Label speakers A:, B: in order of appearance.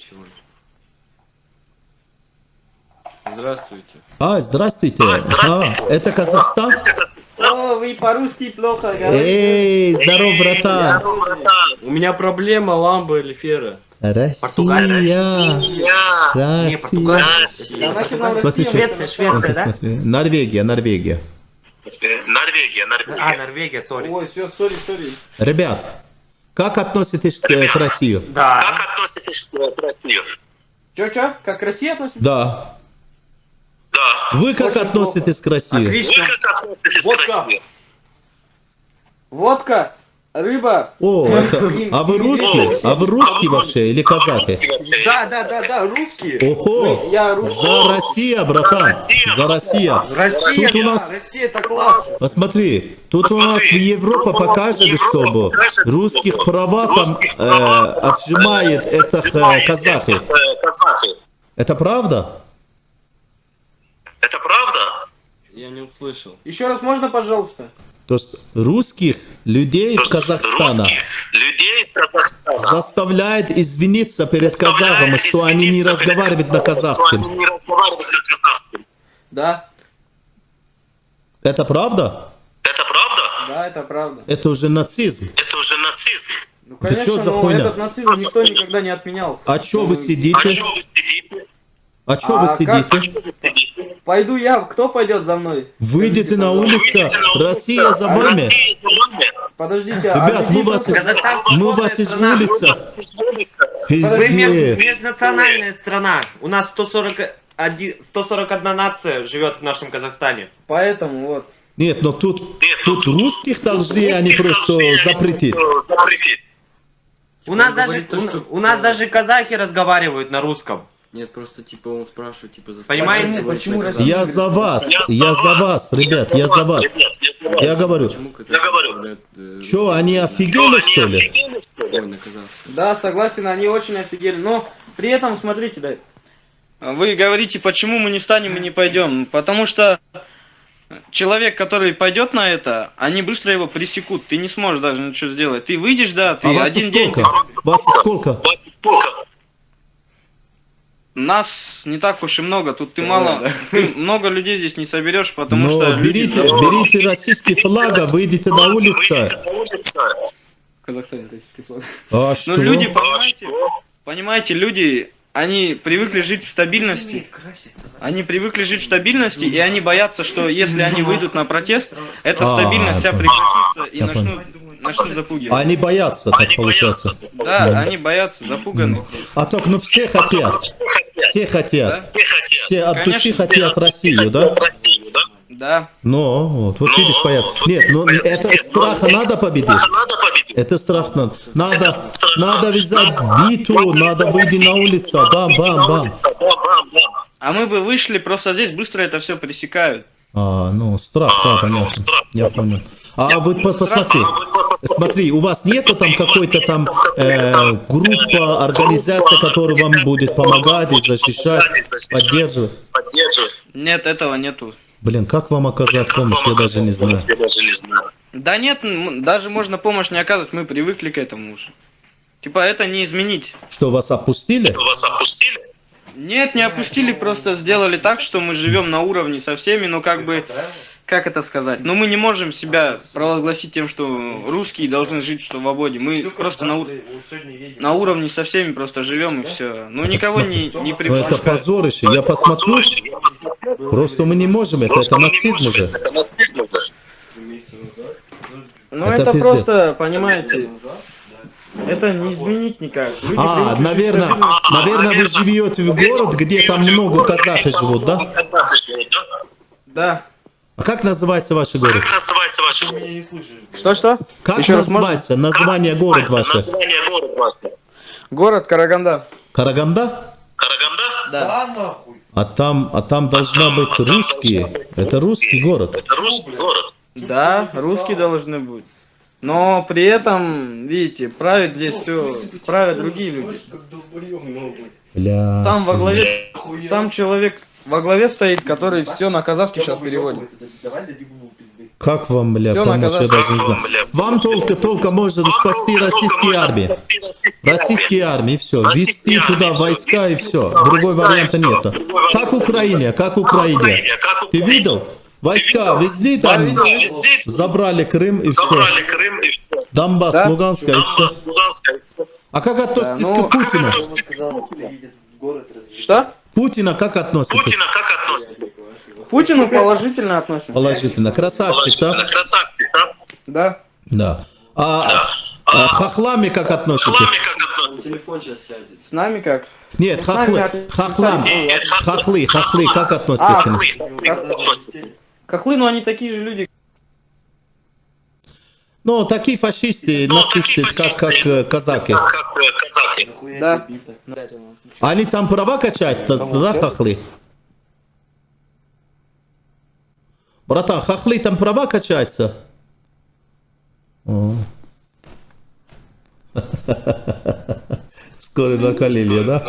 A: всего лишь. Здравствуйте.
B: Здравствуйте. Это Казахстан?
C: О, вы по-русски плохо говорите.
B: Эй, здорово, братан.
A: У меня проблема ламба или фера.
B: Россия.
C: Да нахер нам
B: Смотри,
C: Россия?
D: Швеция, да?
B: смотри. Норвегия.
D: Норвегия.
C: Ой, все, сори.
B: Ребят, как относитесь к России?
D: Да.
C: Чё? Как к России относится?
B: Да. Вы как
C: Очень
B: относитесь к России?
D: Отлично.
C: Водка. Водка, рыба.
B: А вы русские? А вы русские вообще или казахи?
C: Да, русские.
B: Ого!
C: Я русский.
B: За Россия, братан! За Россия!
C: Россия,
B: Тут у нас...
C: Россия это класс.
B: Посмотри, тут у нас в Европе покажет, чтобы русских права там отжимает это казахи. Это правда?
D: Это правда?
A: Я не услышал.
C: Еще раз можно, пожалуйста?
B: То есть русских людей в Казахстане заставляет извиниться перед казахами, что они не разговаривают на казахском.
C: Да.
B: Это правда?
D: Это правда?
C: Да, это правда.
B: Это уже нацизм.
D: Это уже нацизм.
C: Ну,
B: Да
C: конечно,
B: чё за
C: но
B: хуйня?
C: этот нацизм никто никогда не отменял.
B: А чё вы
D: А
B: сидите?
D: что вы сидите?
B: А чё вы
C: как?
B: сидите?
C: Пойду я, кто пойдет за мной?
B: Выйдите на улицу, Россия за вами.
C: Подождите,
B: Ребят, мы
C: людей
B: вас,
C: просто-
B: мы вас из улицы.
D: Вы
B: Пиздец.
D: межнациональная страна. У нас 141 нация живет в нашем Казахстане.
C: Поэтому вот.
B: Нет, но тут русских должны они просто запретить.
D: У нас
A: говорит
D: даже
A: то, что-
D: у нас даже казахи разговаривают на русском.
A: Нет, просто типа он спрашивает, типа
D: Понимаете,
C: почему
A: Россия?
B: Я за вас, ребят, я за вас. Я говорю, чё, они офигели, что ли?
C: Да, согласен, они очень офигели. Но при этом, смотрите, да. Вы говорите, почему мы не встанем и не пойдем? Потому что человек, который пойдет на это, они быстро его пресекут. Ты не сможешь даже ничего сделать. Ты выйдешь, да, ты
B: А вас
C: один день.
B: сколько? Вас сколько?
C: Нас не так уж и много. Тут ты мало, ты много людей здесь не соберешь, потому что
B: Но
C: люди-
B: берите российский флаг, а выйдите на улицу.
C: В Казахстане российский флаг.
B: А
C: Но
B: что?
C: люди, понимаете, люди, они привыкли жить в стабильности. Они привыкли жить в стабильности, и они боятся, что если они выйдут на протест, эта стабильность вся прекратится и
B: Я
C: начнут запугивать.
B: Они боятся, так получается.
C: Да, они боятся, запуганы.
B: А так, ну все хотят. Все хотят. Все от души
C: Конечно.
B: хотят Россию, да?
C: Да.
B: Но, вот видишь, понятно. Нет, ну это страха надо победить. Это страх надо. Надо взять битву, надо выйти на улицу. Бам.
C: А мы бы вышли, просто здесь быстро это все пресекают.
B: Ну, страх, да, понятно. Я понял. А вы смотри, у вас нету там какой-то там группа, организация, которая вам будет помогать и защищать, поддерживать?
C: Нет, этого нету.
B: Блин, как вам оказать помощь, я даже не знаю.
C: Да нет, даже можно помощь не оказывать, мы привыкли к этому уже. Типа это не изменить.
B: Что, вас опустили?
C: Нет, не опустили, просто сделали так, что мы живем на уровне со всеми, но как бы, как это сказать? Но мы не можем себя провозгласить тем, что русские должны жить в свободе. Мы просто на уровне со всеми просто живем и все. Ну никого не
B: Ну это
C: припускаем.
B: позорище, я посмотрю. Просто мы не можем, это нацизм уже.
C: Ну
B: это
C: это
B: пиздец.
C: просто, понимаете, это не изменить никак. Люди привыкли
B: наверное,
C: жить в
B: наверное, вы живете в город, где там много казахов живут, да?
C: Да.
B: А как называется ваш город?
C: Что?
B: Как
C: Еще раз можно?
B: называется название город ваш?
C: Город Караганда.
B: Караганда?
C: Да.
B: А там должна быть русские. Это русский город.
C: Да, русские должны быть. Но при этом, видите, правят здесь все, правят другие люди.
B: Бля.
C: Там во главе, сам человек во главе стоит, который все на казахский сейчас переводит.
B: Как вам, бля,
C: Всё
B: помочь, я
C: наказать.
B: даже не знаю. Вам только может спасти российские армии. Российские армии, все. Ввести туда войска и все. Другой варианта нету. Как Украине, как Украине. Ты видел? Войска везли там, забрали Крым и все. Донбасс,
C: Да?
B: Луганская и все. А как относитесь
C: Да, ну,
B: к Путину?
C: Что?
B: Путина как относитесь?
C: К Путину положительно относимся.
B: Положительно. Красавчик, да?
C: Да.
B: Да. Хохлами как относитесь?
A: Телефон сейчас сядет.
C: С нами как?
B: Нет, хохлы, хохлам, хохлы, как относитесь
C: А,
B: к ним?
C: Хохлы, ну они такие же люди.
B: Ну, такие фашисты, нацисты, как казаки.
C: Да.
B: Они там права качают, да, хохлы? Братан, хохлы там права качаются? О. Скоро накалили, да?